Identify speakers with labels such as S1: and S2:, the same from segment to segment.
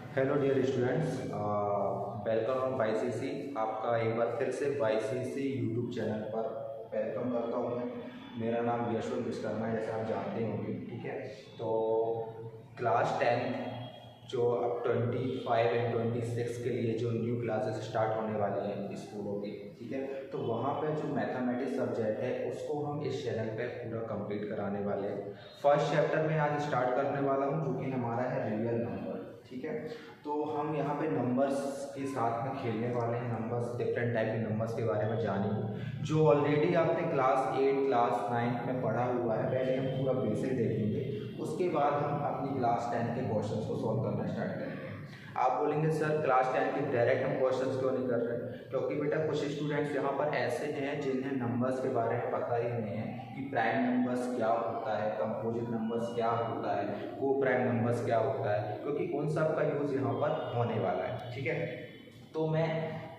S1: Hello dear students, welcome on YCC। आपका एक बार फिर से YCC यूट्यूब चैनल पर वेलकम करता हूँ मैं। मेरा नाम यशवंत विश्वकर्मा है, जैसे आप जानते होंगे। ठीक है, तो क्लास 10 जो अब 25 एंड 26 के लिए जो न्यू क्लासेस स्टार्ट होने वाली हैं स्कूलों की, ठीक है, तो वहाँ पे जो मैथमेटिक्स सब्जेक्ट है उसको हम इस चैनल पे पूरा कंप्लीट कराने वाले हैं। फर्स्ट चैप्टर में आज स्टार्ट करने वाला हूँ, जो कि हमारा है रियल नंबर। ठीक है, तो हम यहाँ पे नंबर्स के साथ में खेलने वाले हैं। नंबर्स, डिफरेंट टाइप के नंबर्स के बारे में जानेंगे, जो ऑलरेडी आपने क्लास 8 क्लास 9 में पढ़ा हुआ है। पहले हम पूरा बेसिक देखेंगे, उसके बाद हम अपनी क्लास 10 के क्वेश्चंस को सॉल्व करना स्टार्ट करेंगे। आप बोलेंगे सर क्लास 10 के डायरेक्ट हम क्वेश्चंस क्यों नहीं कर रहे? क्योंकि बेटा कुछ स्टूडेंट्स यहाँ पर ऐसे हैं जिन्हें नंबर्स के बारे में पता ही नहीं है कि प्राइम नंबर्स क्या होता है, कंपोजिट नंबर्स क्या होता है, को प्राइम नंबर्स क्या होता है, क्योंकि उन सब का यूज़ यहाँ पर होने वाला है। ठीक है, तो मैं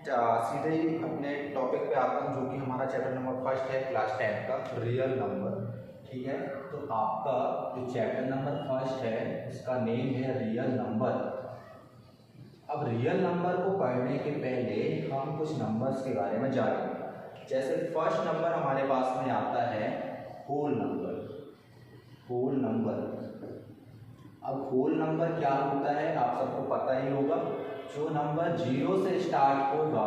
S1: सीधे ही अपने टॉपिक पे आता हूँ, जो कि हमारा चैप्टर नंबर फर्स्ट है क्लास 10 का, रियल नंबर। ठीक है, तो आपका जो चैप्टर नंबर फर्स्ट है इसका नेम है रियल नंबर। अब रियल नंबर को पढ़ने के पहले हम कुछ नंबर्स के बारे में जानेंगे। जैसे फर्स्ट नंबर हमारे पास में आता है होल नंबर। होल नंबर, अब होल नंबर क्या होता है आप सबको पता ही होगा। जो नंबर 0 से स्टार्ट होगा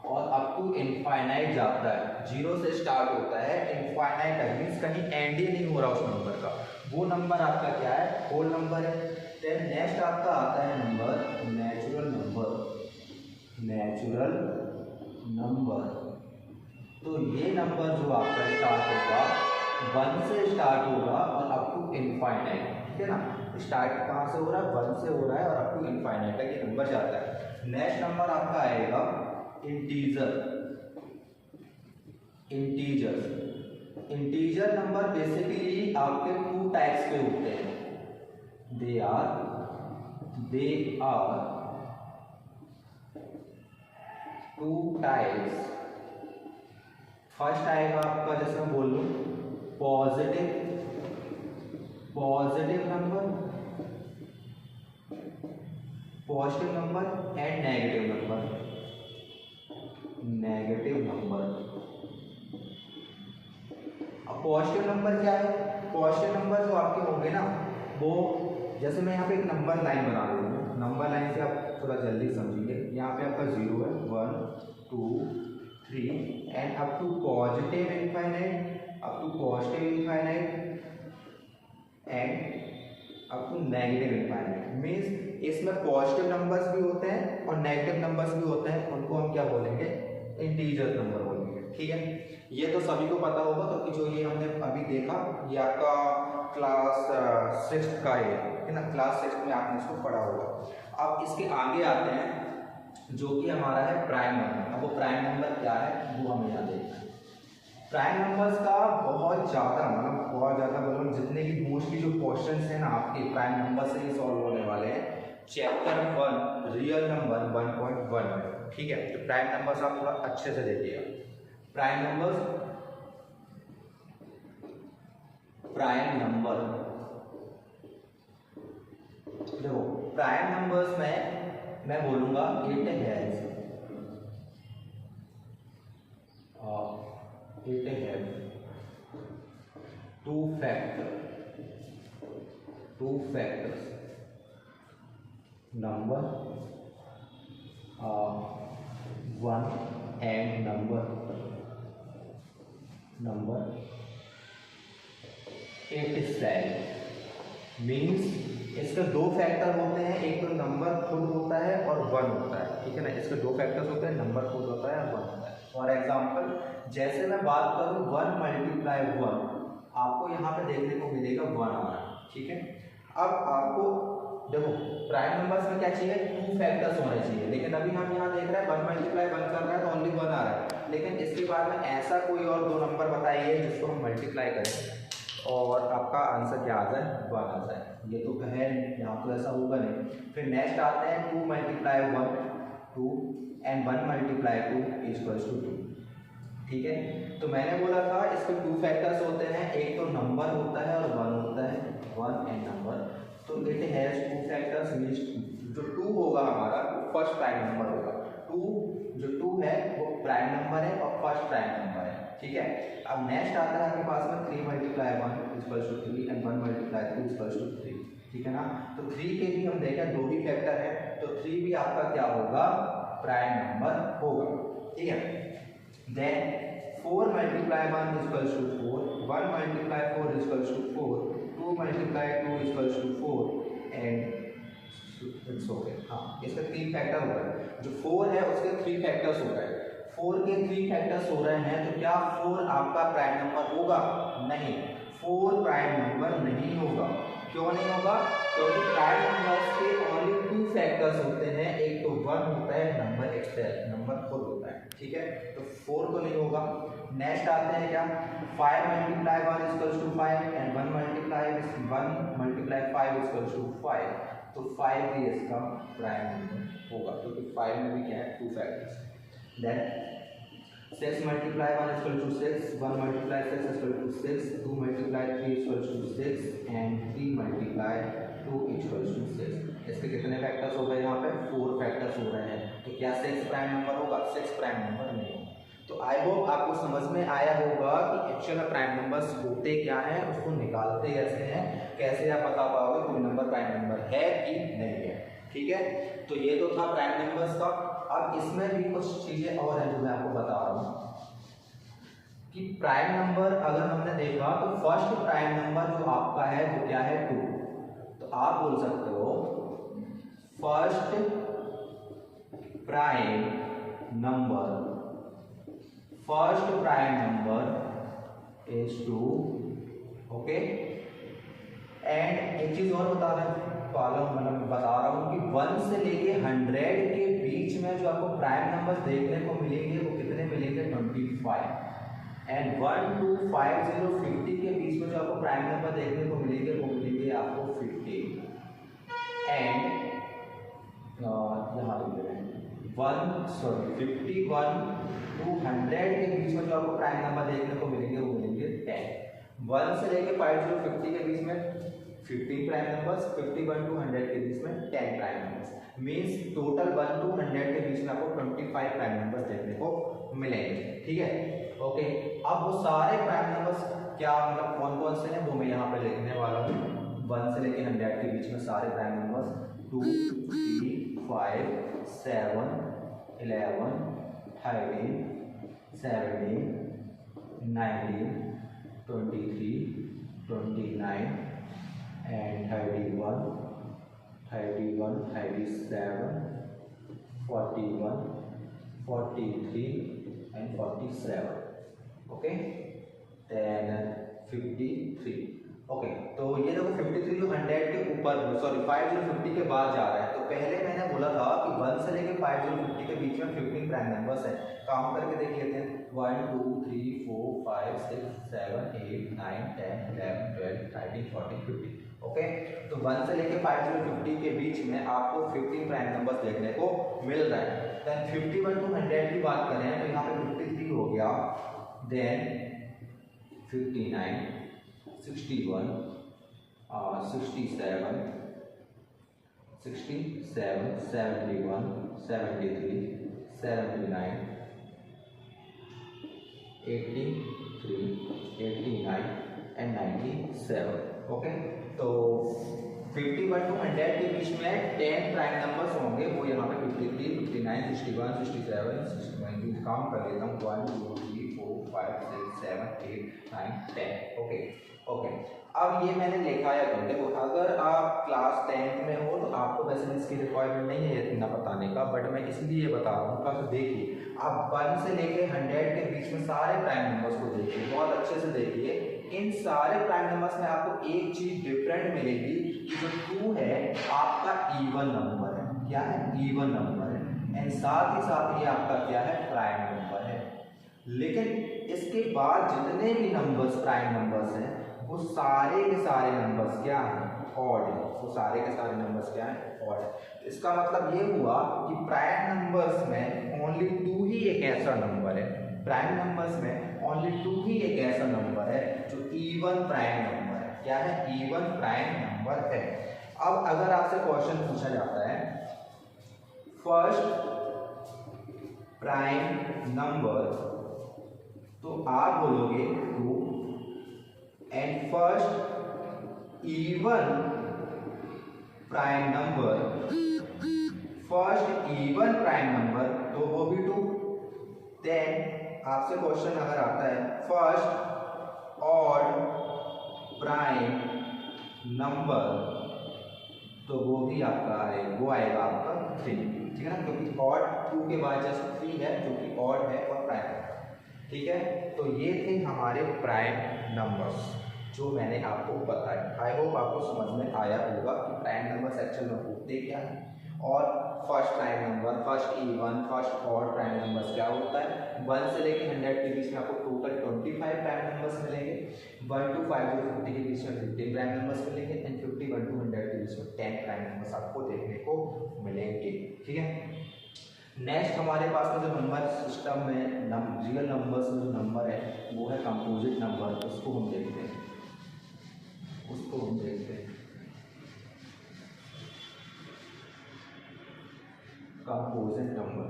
S1: और अप टू इनफाइनाइट जाता है। 0 से स्टार्ट होता है, इनफाइनाइट तक, मीन्स कहीं एंड ही नहीं हो रहा उस नंबर का, वो नंबर आपका क्या है? होल नंबर है। देन नेक्स्ट आपका आता है number natural number. Natural number, तो ये नंबर जो आपका स्टार्ट होगा 1 से स्टार्ट होगा और अप टू इनफाइनाइट। ठीक है ना, स्टार्ट कहाँ से हो रहा है? 1 से हो रहा है और अप टू इनफाइनाइट तक ये नंबर जाता है। नेक्स्ट नंबर आपका आएगा integer. Integer, integer number basically आपके 2 टाइप्स के होते हैं। They are 2 types. फर्स्ट आएगा आपका, जैसे मैं बोल लूँ, positive number, positive number and negative number. Negative number, अब पॉजिटिव नंबर क्या है? पॉजिटिव नंबर जो आपके होंगे ना, वो जैसे मैं यहाँ पे एक नंबर लाइन बना रही हूँ, नंबर लाइन से आप थोड़ा जल्दी समझिए। यहाँ पे आपका 0 है, 1 2 3 and up to positive infinite, up to positive infinite and up to negative infinite. Means इसमें पॉजिटिव नंबर्स भी होते हैं और नेगेटिव नंबर्स भी होते हैं, उनको हम क्या बोलेंगे? इंटीजर नंबर बोलेंगे। ठीक है, ये तो सभी को पता होगा, क्योंकि जो ये हमने अभी देखा ये आपका क्लास 6 का है ना, क्लास 6 में आपने इसको पढ़ा होगा। अब इसके आगे आते हैं जो कि हमारा है प्राइम नंबर। अब वो प्राइम नंबर क्या है वो हमें यहाँ देखना है। प्राइम नंबर्स का बहुत ज़्यादा मतलब जितने भी मोस्टली जो क्वेश्चंस हैं ना आपके प्राइम नंबर से ही सॉल्व होने वाले हैं चैप्टर 1 रियल नंबर 1.1 में। ठीक है, तो प्राइम नंबर्स आप थोड़ा अच्छे से देखिएगा। प्राइम नंबर देखो, प्राइम नंबर्स में मैं बोलूंगा it has two factors number 1 and number 87। Means इसके 2 फैक्टर होते हैं, एक तो नंबर खुद होता है और 1 होता है। ठीक है ना, इसके 2 फैक्टर्स होते हैं, नंबर खुद होता है और 1 होता है। फॉर एग्जाम्पल जैसे मैं बात करूँ 1 मल्टीप्लाई 1, आपको यहाँ पे देखने को मिलेगा 1 आ रहा है। ठीक है, अब आपको देखो प्राइम नंबर्स में क्या चाहिए? 2 फैक्टर्स होने चाहिए, लेकिन अभी हम यहाँ देख रहे हैं 1 मल्टीप्लाई 1 कर रहा है तो ओनली 1 आ रहा है। लेकिन इसके बाद में ऐसा कोई और 2 नंबर बताइए जिसको हम मल्टीप्लाई करें और आपका आंसर क्या आ जाए? 1 आ जाए। ये तो है यहाँ तो ऐसा होगा नहीं। फिर नेक्स्ट आते हैं 2 multiply 1 2 and 1 multiply 2 equals to 2। ठीक है, तो मैंने बोला था इसके 2 फैक्टर्स होते हैं, एक तो नंबर होता है और 1 होता है, 1 एंड नंबर। तो इट हैज 2 फैक्टर्स, मीन्स जो 2 होगा हमारा फर्स्ट प्राइम नंबर होगा। 2 जो 2 है वो प्राइम नंबर है और फर्स्ट प्राइम नंबर है, ठीक है। अब नेक्स्ट आता है आपके पास में 3 × 1 = 3 एंड 1 × 2 = 3, ठीक है ना। तो 3 के भी हम देखें 2 ही फैक्टर है, तो 3 भी आपका क्या होगा, प्राइम नंबर होगा, ठीक है। Then 4 × 1 = 4, 1 × 4 = 4, 2 × 2 = 4 and it's okay. हाँ, इसका 3 फैक्टर हो रहा है। जो 4 है उसके 3 फैक्टर्स हो रहे हैं। 4 के 3 फैक्टर्स हो रहे हैं, तो क्या 4 आपका प्राइम नंबर होगा? नहीं, 4 प्राइम नंबर नहीं होगा। क्यों नहीं होगा? क्योंकि प्राइम नंबर्स के ओनली 2 फैक्टर्स होते हैं, एक तो 1 होता है, नंबर एक्स्ट्रा नंबर 4 होता है, ठीक है। तो 4 तो नहीं होगा। नेक्स्ट आते हैं क्या, 5 × 1 = 5 एंड 1 × 5 = 5, तो 5 भी इसका प्राइम नंबर होगा, क्योंकि 5 में भी क्या है, 2 फैक्टर्स। Then 6 × 1 = 6, 1 × 6 = 6, 2 × 3 = 6 and 3 × 2 = 6। इसके कितने फैक्टर्स हो गए? यहाँ पे 4 फैक्टर्स हो रहे हैं। तो क्या 6 प्राइम नंबर होगा? 6 प्राइम नंबर नहीं होगा। तो आई होप आपको समझ में आया होगा कि एक्चुअल में प्राइम नंबर्स होते क्या हैं, उसको निकालते कैसे हैं, कैसे आप बता पाओगे कोई नंबर प्राइम नंबर है कि नहीं है, ठीक है। तो ये तो था प्राइम नंबर्स का। अब इसमें भी कुछ चीज़ें और हैं जो मैं आपको बता रहा हूँ कि प्राइम नंबर अगर हमने देखा तो फर्स्ट प्राइम नंबर जो आपका है वो क्या है, 2। तो आप बोल सकते हो first prime number is 2, okay. And एक चीज और बता रहा हूँ कि 1 से लेके 100 के बीच में जो आपको प्राइम नंबर देखने को मिलेंगे वो कितने मिलेंगे, 25। एंड 1 to 50 के बीच में जो आपको प्राइम नंबर देखने को मिलेंगे वो मिलेंगे आपको 50। एंड यहाँ पे 51 to 100 के बीच में जो आपको प्राइम नंबर देखने को मिलेंगे वो मिलेंगे 10। 1 से लेके 50 के बीच में 15 प्राइम नंबर्स, 51 to 100 के बीच में 10 prime numbers. Means total 1 to 100 के बीच में आपको 25 प्राइम नंबर्स देखने को मिलेंगे, ठीक है, ओके। अब वो सारे प्राइम नंबर्स क्या मतलब कौन कौन से हैं वो मैं यहाँ पे लिखने वाला हूँ। 1 से लेके 100 के बीच में सारे prime numbers 2, 3, 5, 7, 11, 13, 17, 19, 23, 29 and 31, 37, 41, 43 and 47, okay, then 53, okay. तो ये देखो 53 जो 100 के ऊपर, सॉरी 5050 के बाद जा रहा है। तो पहले मैंने बोला था कि 1 से लेके 5050 के बीच में 15 प्राइम नंबर्स हैं। काउंट करके देख लेते हैं, 1 2 3 4 5 6 7 8 9 10 11 12 13 14 15, ओके। तो 1 से लेके 5050 के बीच में आपको 15 प्राइम नंबर्स देखने को मिल रहा है। देन 51 to 100 की बात करें तो यहाँ पे 53 हो गया, देन 59, 61, 67, 71, 73, 79, 83, 89 and 97, ओके। तो 51 to 100 के बीच में 10 प्राइम नंबर्स होंगे, वो यहाँ पे 53, 59, 61, 67, 69 काउंट कर लेता हूँ, 1 2 3 4 5 6 7 8 9 10, ओके ओके। अब ये मैंने लिखा है, तो देखो अगर आप क्लास 10th में हो तो आपको वैसे इसकी रिक्वायरमेंट नहीं है इतना बताने का, बट मैं इसलिए बता रहा हूँ। तो देखिए आप 1 से लेके 100 के बीच में सारे प्राइम नंबर्स को देखिए, बहुत अच्छे से देखिए। इन सारे प्राइम नंबर्स में आपको एक चीज डिफरेंट मिलेगी कि जो 2 है आपका इवन नंबर है, क्या है, इवन नंबर है। एंड साथ ही साथ ये आपका क्या है, प्राइम नंबर है। लेकिन इसके बाद जितने भी नंबर्स प्राइम नंबर्स हैं वो सारे के सारे नंबर्स क्या हैं, ऑड है। वो सारे के सारे नंबर्स क्या हैं, ऑड है। इसका मतलब ये हुआ कि प्राइम नंबर्स में ओनली 2 ही एक ऐसा नंबर है, प्राइम नंबर्स में ओनली 2 ही एक ऐसा नंबर है जो इवन प्राइम नंबर है। क्या है, इवन प्राइम नंबर है। अब अगर आपसे क्वेश्चन पूछा जाता है फर्स्ट प्राइम नंबर, तो आप बोलोगे 2, and first even prime number, first even prime number तो वो भी 2। देन आपसे क्वेश्चन अगर आता है फर्स्ट ऑड प्राइम नंबर, तो वो भी आपका आएगा, वो आएगा आपका 3, ठीक है ना, क्योंकि ऑड 2 के बाद जस्ट 3 है जो कि ऑड है और प्राइम है, ठीक है। तो ये थे हमारे प्राइम नंबर्स जो मैंने आपको बताया। आई होप आपको समझ में आया होगा कि प्राइम नंबर्स एक्चुअल में होते क्या है और first prime number, first even, first odd prime numbers क्या होता है। 1 से लेकर 100 के बीच में आपको टोटल 25 प्राइम नंबर्स मिलेंगे, 1 to 50 के बीच में 15 प्राइम नंबर्स मिलेंगे, एंड 51 to 100 के बीच में 10 प्राइम नंबर्स आपको देखने को मिलेंगे, ठीक है। नेक्स्ट हमारे पास में जो नंबर सिस्टम में रियल नंबर्स में जो नंबर है वो है कंपोजिट नंबर, उसको हम देखते हैं, composite number.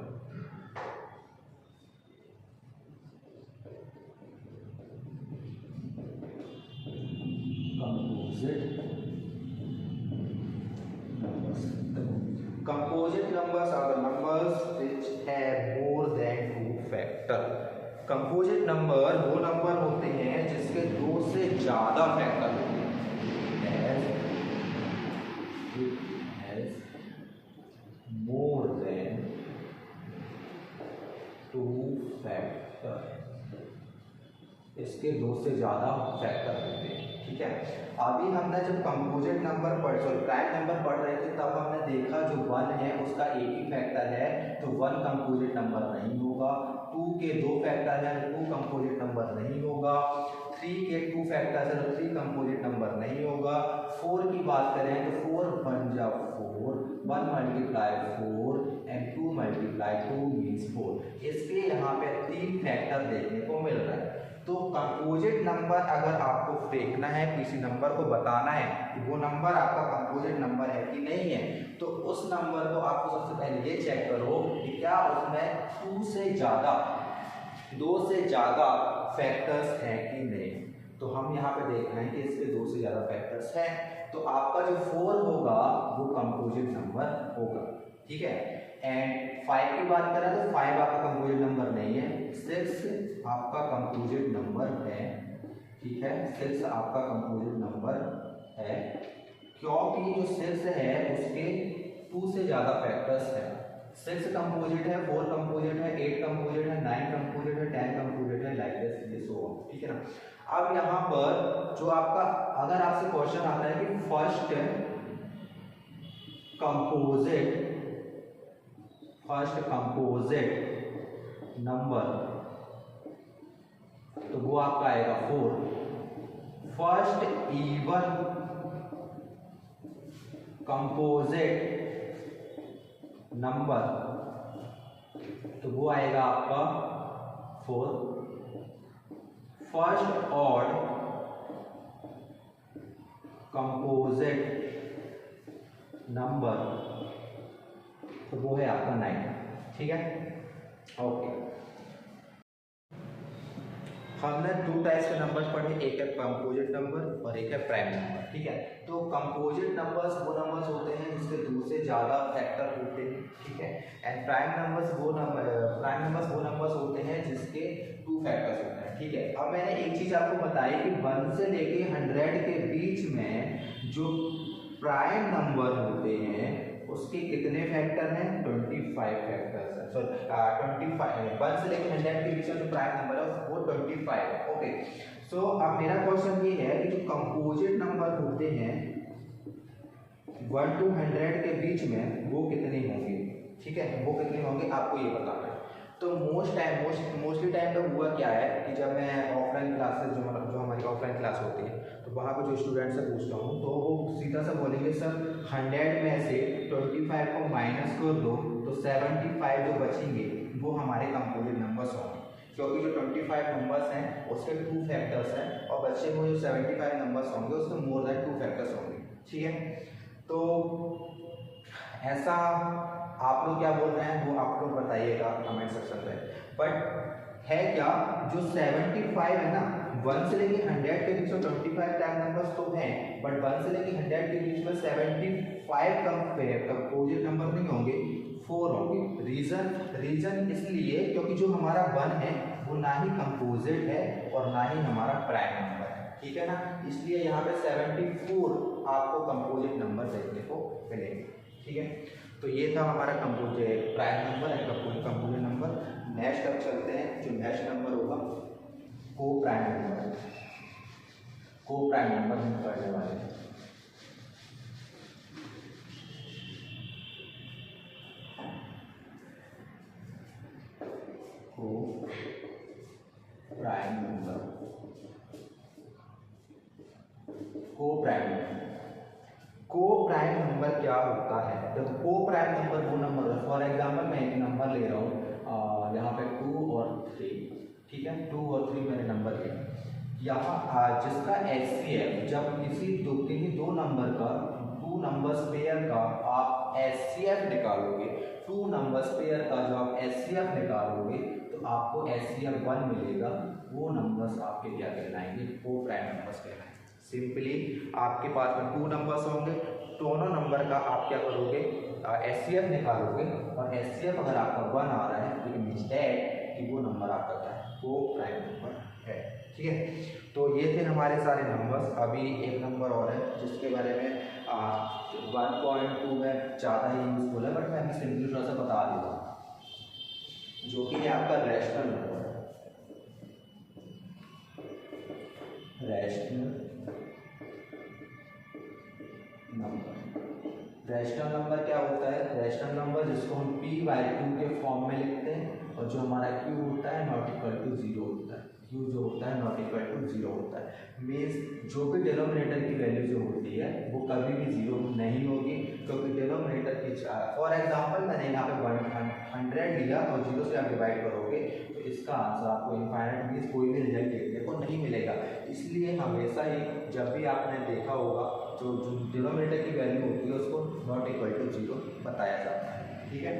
S1: Composite numbers are the numbers which have more than 2 factor. Composite number वो नंबर होते हैं जिसके 2 से ज्यादा फैक्टर होते हैं, has more than 2 factor, इसके 2 से ज्यादा फैक्टर होते हैं, ठीक है। अभी हमने जब कंपोजिट नंबर प्राइम नंबर पढ़ रहे थे तब हमने देखा जो 1 है उसका एक ही फैक्टर है तो 1 कंपोजिट नंबर नहीं होगा, 2 के 2 फैक्टर है तो 2 कंपोजिट नंबर नहीं होगा, 3 के 2 फैक्टर है तो 3 कंपोजिट नंबर नहीं होगा, 4 की बात करें तो 4 बन जा 4, 1 मल्टीप्लाई 4 एंड 2 मल्टीप्लाई 2 मीन्स 4। इसके यहाँ पे 3 फैक्टर देखने को मिल रहा है। तो कंपोजिट नंबर अगर आपको फेंकना है, किसी नंबर को बताना है कि वो नंबर आपका कंपोजिट नंबर है कि नहीं है, तो उस नंबर को आपको सबसे पहले ये चेक करो कि क्या उसमें 2 से ज़्यादा फैक्टर्स हैं कि नहीं। तो हम यहाँ पे देख रहे हैं कि इसके 2 से ज़्यादा फैक्टर्स हैं, तो आपका जो 4 होगा वो कंपोजिट नंबर होगा, ठीक है। एंड 5 की बात करें तो 5 आपका कंपोजिट नंबर नहीं है, 6 आपका कंपोजिट नंबर है, ठीक है, 6 आपका कंपोजिट नंबर है, क्योंकि जो 6 है उसके 2 से ज़्यादा फैक्टर्स हैं। 6 कंपोजिट है, 4 कंपोजिट है, 8 कंपोजिट है, 9 कंपोजिट है, 10 कंपोजिट है, लाइक दिस ये सो ऑन, ठीक है ना। अब यहाँ पर जो आपका अगर आपसे क्वेश्चन आता है कि फर्स्ट कंपोजिट नंबर, तो वो आपका आएगा 4। फर्स्ट इवन कंपोजिट नंबर, तो वो आएगा आपका 4। फर्स्ट ऑड कंपोजिट नंबर, तो वो है आपका 9, ठीक है, ओके। हमने 2 टाइप्स के नंबर्स पढ़े, एक है कंपोजिट नंबर और एक है प्राइम नंबर, ठीक है। तो कंपोजिट नंबर्स वो नंबर्स होते हैं जिसके 2 से ज़्यादा फैक्टर होते हैं, ठीक है, एंड प्राइम नंबर्स वो नंबर्स होते हैं जिसके 2 फैक्टर्स होते हैं, ठीक है। अब मैंने एक चीज़ आपको बताई कि 1 से लेके 100 के बीच में जो प्राइम नंबर होते हैं उसके कितने फैक्टर हैं, 25 फैक्टर्स हैं, सॉरी 25, 1 से लेकर 100 के बीच में जो प्राइम नंबर है वो 25 है, ओके। सो अब मेरा क्वेश्चन ये है कि जो कंपोजिट नंबर होते हैं 1 to 100 के बीच में वो कितने होंगे, ठीक है, वो कितने होंगे आपको ये बताना है। तो मोस्टली टाइम पे हुआ क्या है कि जब मैं ऑफलाइन क्लासेस जो हमारी ऑफलाइन क्लास होती है तो वहाँ पे जो स्टूडेंट से पूछता हूँ तो वो सीधा सा बोलेंगे सर 100 में से 25 को माइनस कर दो तो 75 जो बचेंगे वो हमारे कंपोजिट नंबर्स होंगे, क्योंकि जो 25 नंबर्स हैं उसके 2 फैक्टर्स हैं और बच्चे में जो 75 नंबर्स होंगे उसके मोर देन 2 फैक्टर्स होंगे, ठीक है। तो ऐसा आप लोग क्या बोल रहे हैं वो आप लोग बताइएगा कमेंट सेक्शन में। बट है क्या, जो 75 है ना, 1 से लेके 100 के बीच में 25 टाइम नंबर्स तो हैं, बट 1 से लेके 100 के बीच में 75 कंपोजिट नंबर नहीं होंगे, 4 होंगे। रीजन इसलिए क्योंकि जो हमारा 1 है वो ना ही कंपोजिट है और ना ही हमारा प्राइम नंबर है, ठीक है ना। इसलिए यहाँ पे 74 आपको कंपोजिट नंबर देखने को मिलेंगे, ठीक है। तो ये था हमारा कंपोजिट प्राइम नंबर है, कंपोजिट नंबर। नेक्स्ट अब चलते हैं, जो नेक्स्ट नंबर होगा को प्राइम नंबर। को प्राइम नंबर हम पढ़ने वाले हैं। को प्राइम नंबर, को प्राइम नंबर क्या होता है? देखो को प्राइम नंबर वो नंबर है, फॉर एग्जांपल मैं एक नंबर ले रहा हूँ यहाँ पे 2 और 3, ठीक है, 2 और 3 मैंने नंबर लिया। यहाँ जिसका HCF, जब किसी दो नंबर का, 2 नंबर्स पेयर का आप HCF निकालोगे, 2 नंबर्स पेयर का जो आप HCF निकालोगे तो आपको HCF 1 मिलेगा। वो नंबर्स आपके क्या कहलाएंगे? को प्राइम नंबर्स कहलाएंगे। सिंपली आपके पास में 2 नंबर्स होंगे, दोनों नंबर का आप क्या करोगे? HCF निकालोगे, और HCF अगर आपका 1 आ रहा है तो इट मींस दैट कि वो नंबर आपका क्या है? वो प्राइम नंबर है, ठीक है। तो ये थे हमारे सारे नंबर्स। अभी एक नंबर और है जिसके बारे में 1.2 में ज़्यादा ही यूजफुल है, बट मैं अभी सिंपली थोड़ा सा बता दूँगा, जो कि है आपका रैशनल नंबर। रैशनल नंबर क्या होता है? रैशनल नंबर जिसको हम p/2 के फॉर्म में लिखते हैं, और जो हमारा q होता है नॉट इक्वल टू 0 होता है। q जो होता है नॉट इक्वल टू 0 होता है। मीन्स जो भी डिनोमिनेटर की वैल्यू जो होती है वो कभी भी 0 नहीं होगी, क्योंकि डिनोमिनेटर की, फॉर एग्जांपल मैंने यहाँ पे 100 लिया और 0 से आप डिवाइड करोगे तो इसका आंसर आपको इनफाइनाइट मीन्स कोई भी रिजल्ट देखने को नहीं मिलेगा। इसलिए हमेशा ही जब भी आपने देखा होगा जो डिनोमिनेटर की वैल्यू होती है उसको नॉट इक्वल टू 0 बताया जाता है, ठीक है।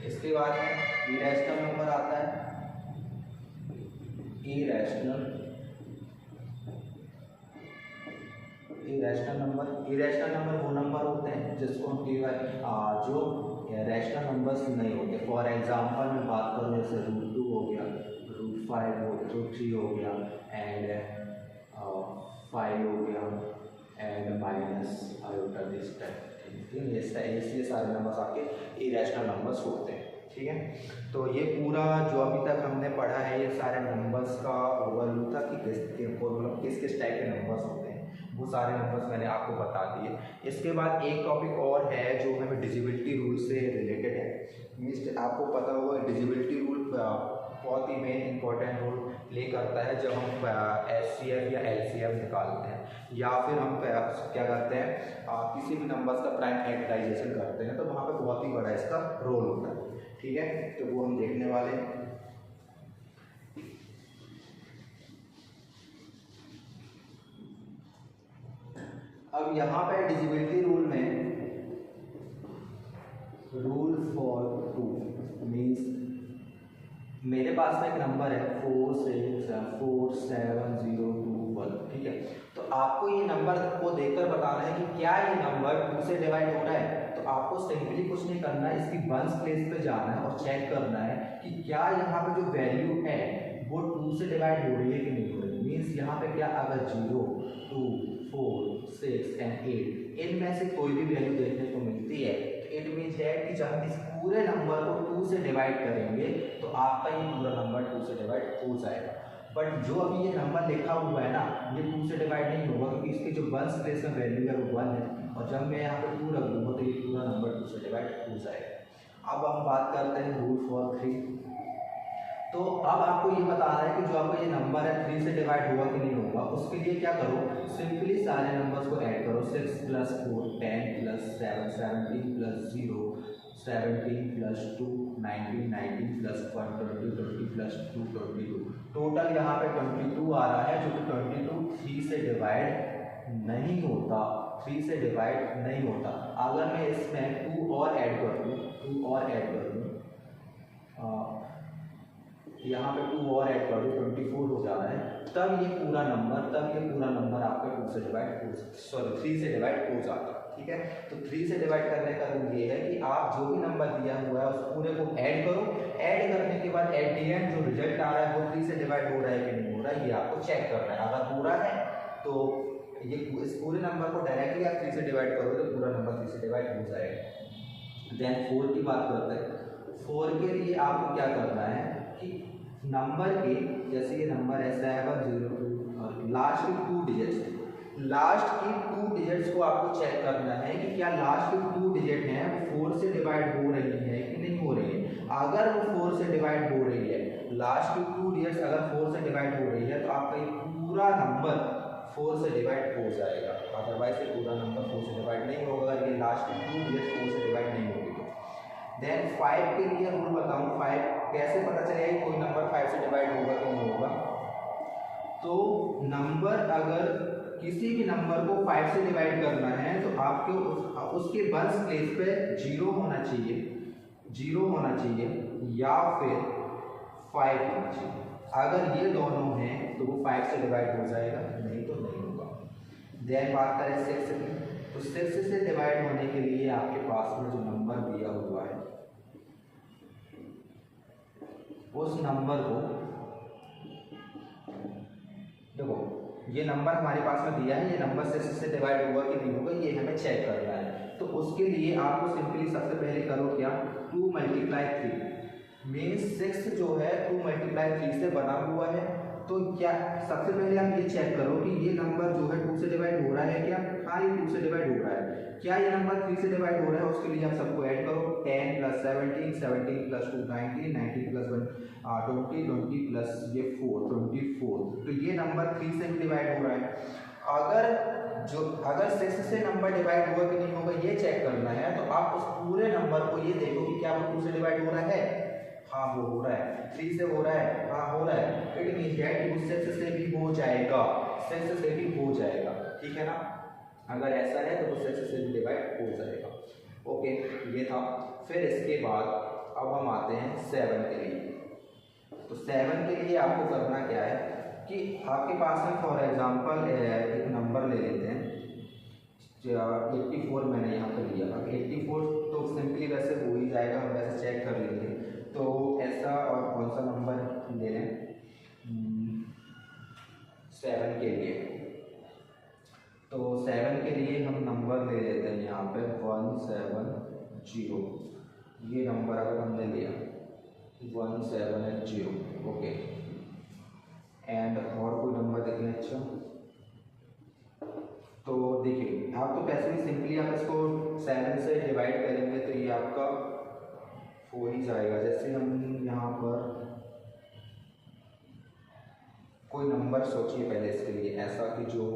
S1: इसके बाद में इरेशनल नंबर आता है। इरेशनल नंबर वो नंबर होते हैं जिसको हम केवल जो रैशनल नंबर्स नहीं होते। फॉर एग्जांपल मैं बात करूँ जैसे √2 हो गया, √5 हो गया, √3 हो गया, एंड 5 हो गया, and minus iota this type, ये सारे नंबर्स आपके इरेशनल नंबर्स होते हैं, ठीक है। तो ये पूरा जो अभी तक हमने पढ़ा है ये सारे नंबर्स का ओवरव्यू था कि किस किस टाइप के नंबर्स होते हैं, वो सारे नंबर्स मैंने आपको बता दिए। इसके बाद एक टॉपिक और है जो हमें डिजिबिलिटी रूल से रिलेटेड है। मीन्स आपको पता होगा डिजिबिलिटी रूल बहुत ही मेन इंपॉर्टेंट रोल प्ले करता है जब हम HCF या LCM निकालते हैं, या फिर हम क्या करते हैं किसी भी नंबर्स का प्राइम फैक्टराइजेशन करते हैं, तो वहाँ पे बहुत ही बड़ा इसका रोल होता है, ठीक है। तो वो हम देखने वाले हैं। अब यहाँ पे डिजिबिलिटी रूल में रूल फॉर 2 मीन्स मेरे पास में एक नंबर है 4647021, ठीक है। तो आपको ये नंबर को देखकर बताना है कि क्या ये नंबर 2 से डिवाइड हो रहा है। तो आपको सिंपली कुछ नहीं करना है, इसकी वंस प्लेस पे जाना है और चेक करना है कि क्या यहाँ पे जो वैल्यू है वो 2 से डिवाइड हो रही है कि नहीं हो रही। मीन्स यहाँ पे क्या, अगर 0, 2, 4, 6 एंड 8 इनमें से कोई भी वैल्यू देखने को मिलती है तो इट मीन्स है कि जब हम इस पूरे नंबर को 2 से डिवाइड करेंगे तो आपका ये पूरा नंबर 2 से डिवाइड हो जाएगा। बट जो अभी ये नंबर लिखा हुआ है ना, ये 2 से डिवाइड नहीं होगा क्योंकि इसके जो वंस प्लेस में वैल्यू है वो 1 है, और जब मैं यहाँ पे 2 रख दूँगा तो ये पूरा नंबर 2 से डिवाइड हो जाएगा। अब हम बात करते हैं रूल फॉर 3। तो अब आपको ये बताना है कि जो आपका ये नंबर है 3 से डिवाइड होगा कि नहीं होगा। उसके लिए क्या करो, सिंपली सारे नंबर्स को ऐड करो। 6 + 4 10 + 7 17 + 0 17 + 2 19 19 + 1 20 20 + 2 22। टोटल यहाँ पे 22 आ रहा है, जो कि 22 3 से डिवाइड नहीं होता। 3 से डिवाइड नहीं होता। अगर मैं इसमें 2 और ऐड कर दूँ, 2 और ऐड कर दूँ, यहाँ पे 2 और ऐड कर दूँ, 24 हो जा रहा है, तब ये पूरा नंबर आपका 3 से डिवाइड हो जाता है। ठीक है, तो 3 से डिवाइड करने का रूल ये है कि आप जो भी नंबर दिया हुआ है उस पूरे को ऐड करो। ऐड करने के बाद एट दी एंड जो रिजल्ट आ रहा है वो 3 से डिवाइड हो रहा है कि नहीं हो रहा है, ये आपको चेक करना है। अगर हो रहा है तो ये इस पूरे नंबर को डायरेक्टली आप 3 से डिवाइड करोगे तो पूरा नंबर 3 से डिवाइड हो जाएगा। देन 4 की बात करते हैं। 4 के लिए आपको क्या करना है कि नंबर के, जैसे ये नंबर है 702 और लास्ट के 2 डिजिट्स हैं, लास्ट की 2 डिजिट्स को आपको चेक करना है कि क्या लास्ट की 2 डिजिट हैं वो 4 से डिवाइड हो रही है कि नहीं हो रही है। अगर वो 4 से डिवाइड हो रही है, लास्ट की 2 डिजिट्स अगर 4 से डिवाइड हो रही है तो आपका ये पूरा नंबर 4 से डिवाइड हो जाएगा। अदरवाइज ये पूरा नंबर 4 से डिवाइड नहीं होगा, ये लास्ट की 2 डिजिट्स 4 से डिवाइड नहीं होगी। देन 5 के लिए रूल बताऊँ, 5 कैसे पता चलेगा कि कोई नंबर 5 से डिवाइड होगा कि नहीं होगा। तो नंबर अगर किसी भी नंबर को 5 से डिवाइड करना है तो आपके उसके वंस प्लेस पे 0 होना चाहिए, 0 होना चाहिए या फिर 5 होना चाहिए। अगर ये दोनों हैं तो वो 5 से डिवाइड हो जाएगा, नहीं तो नहीं होगा। देन बात करें 6 की, तो 6 से डिवाइड होने के लिए आपके पास में जो नंबर दिया हुआ है उस नंबर को देखो, ये नंबर हमारे पास में दिया है, ये नंबर 6 से डिवाइड होगा कि नहीं होगा ये हमें चेक करना है। तो उसके लिए आपको सिंपली सबसे पहले करो क्या, 2 × 3 मीन्स 6 जो है 2 × 3 से बना हुआ है। तो क्या सबसे पहले आप ये चेक करो कि ये नंबर जो है 2 से डिवाइड हो रहा है क्या। हाँ, ये 2 से डिवाइड हो रहा है। क्या ये नंबर 3 से डिवाइड हो रहा है, उसके लिए आप सबको ऐड करो, 10 + 17, 17 + 2 19, 19 + 1 20, 20 प्लस ये 4 24। तो ये नंबर 3 से भी डिवाइड हो रहा है। अगर 6 से नंबर डिवाइड होगा कि नहीं होगा ये चेक करना है, तो आप उस पूरे नंबर को ये देखो कि क्या वो 2 से डिवाइड हो रहा है। हाँ, वो हो रहा है। 3 से हो रहा है, हाँ हो रहा है। इट मीन्स दैट 6 से भी हो जाएगा, 6 से भी हो जाएगा। ठीक है ना, अगर ऐसा है तो 6 से भी डिवाइड हो जाएगा। ओके, ये था। फिर इसके बाद अब हम आते हैं 7 के लिए। तो 7 के लिए आपको करना क्या है कि आपके पास में फॉर एग्जांपल एक नंबर ले लेते हैं, 84 मैंने यहाँ पर लिया। अब 84 तो सिंपली वैसे हो ही जाएगा, हम वैसे चेक कर लेंगे। तो ऐसा और कौन सा नंबर ले लें 7 के लिए। तो 7 के लिए हम नंबर ले लेते हैं यहाँ पे 170। ये नंबर अगर हमने लिया 170, ओके। एंड और कोई नंबर देखें। अच्छा, तो देखिए आप तो पैसे भी सिंपली आप इसको 7 से डिवाइड करेंगे तो ये आपका हो ही जाएगा। जैसे हम यहाँ पर कोई नंबर सोचिए पहले इसके लिए ऐसा कि जो,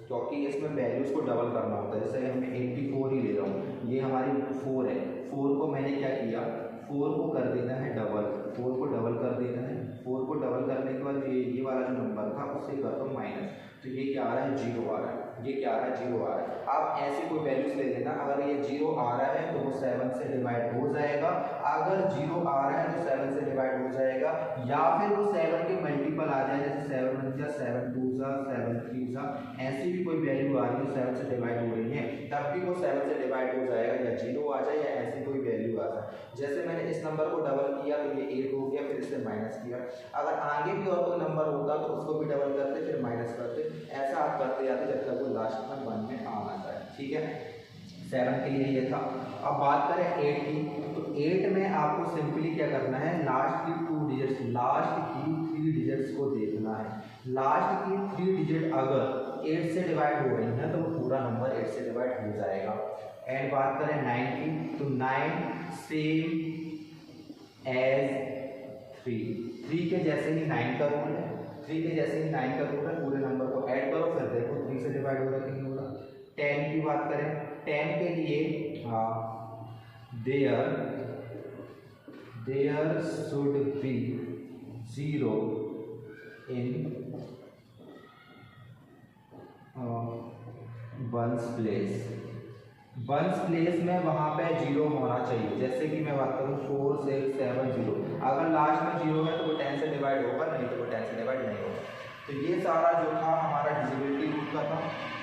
S1: क्योंकि इसमें वैल्यूज़ को डबल करना होता है। जैसे मैं 84 ही ले रहा हूँ, ये हमारी 4 है। 4 को मैंने क्या किया, 4 को कर देना है डबल, 4 को डबल कर देना है। 4 को डबल करने के बाद ये वाला जो नंबर था उससे कर दो माइनस, तो ये क्या आ रहा है 0 आ रहा है। ये क्या आ रहा है 0 आ रहा है। आप ऐसी कोई वैल्यूज ले लेना, अगर ये 0 आ रहा है तो वो 7 से डिवाइड हो जाएगा। अगर 0 आ रहा है तो 7 से डिवाइड हो जाएगा, या फिर वो 7 के मल्टीपल आ जाए, जैसे 7 1 जा 7 2 जा 7 3 जा, ऐसी भी कोई वैल्यू आ रही है 7 से डिवाइड हो रही है, तब भी वो 7 से डिवाइड हो जाएगा, या 0 आ जाए या ऐसी कोई वैल्यू आ जाए। जैसे मैंने इस नंबर को डबल किया तो ये 8 हो गया, फिर इससे माइनस किया। अगर आगे भी और कोई नंबर होता तो उसको भी डबल करते फिर माइनस करते, ऐसा आप करते जाते जब तक वो लास्ट में 1 में आ जाए। ठीक है, 7 के लिए ये था। अब बात करें 8 की, तो 8 में आपको सिंपली क्या करना है, लास्ट की 2 डिजिट्स, लास्ट की 3 डिजिट्स को देखना है। लास्ट की 3 डिजिट अगर 8 से डिवाइड हो रही है तो वो पूरा नंबर 8 से डिवाइड हो जाएगा। एंड बात करें 9 की, तो 9 सेम एज 3 के जैसे ही 9 का रूल है, 3 के जैसे ही 9 का रूल है। पूरे नंबर को ऐड करो, फिर देखो 3 से डिवाइड हो रहा है कि नहीं हो रहा। 10 की बात करें, 10 के लिए there should be 0 in ones place में वहाँ पे जीरो होना चाहिए। जैसे कि मैं बात करूँ 4 6 7 0, अगर लास्ट में जीरो है तो वो 10 से डिवाइड होगा, नहीं तो वो 10 से डिवाइड नहीं होगा। तो ये सारा जो था हमारा डिजिबिलिटी रूल का था।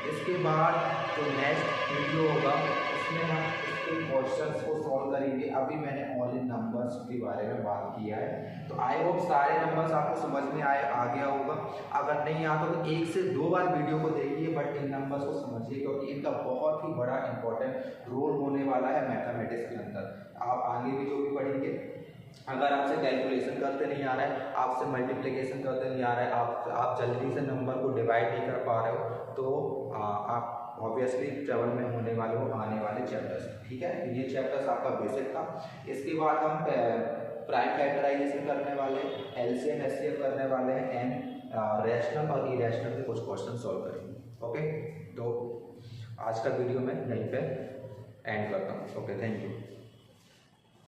S1: इसके बाद जो नेक्स्ट वीडियो होगा उसमें हम इसके क्वेश्चंस को सॉल्व करेंगे। अभी मैंने ओनली नंबर्स के बारे में बात किया है, तो आई होप सारे नंबर्स आपको समझ में आ गया होगा। अगर नहीं आता तो 1 से 2 बार वीडियो को देखिए, बट इन नंबर्स को समझिए, क्योंकि इनका बहुत ही बड़ा इंपॉर्टेंट रोल होने वाला है मैथमेटिक्स के अंदर। आप आगे भी जो भी पढ़ेंगे, अगर आपसे कैलकुलेशन करते नहीं आ रहा है, आपसे मल्टीप्लिकेशन करते नहीं आ रहा है, आप जल्दी से नंबर को डिवाइड नहीं कर पा रहे हो, तो आप ऑब्वियसली ट्रेवल में होने वाले हो आने वाले चैप्टर्स, ठीक है। ये चैप्टर्स आपका बेसिक था। इसके बाद हम प्राइम फैक्टराइजेशन करने वाले हैं, एलसीएम एचसीएफ करने वाले हैं, एंड रैशनल और इरेशनल के कुछ क्वेश्चन सॉल्व करेंगे। ओके, तो आज का वीडियो मैं यहीं पे एंड करता हूँ। Okay, thank you.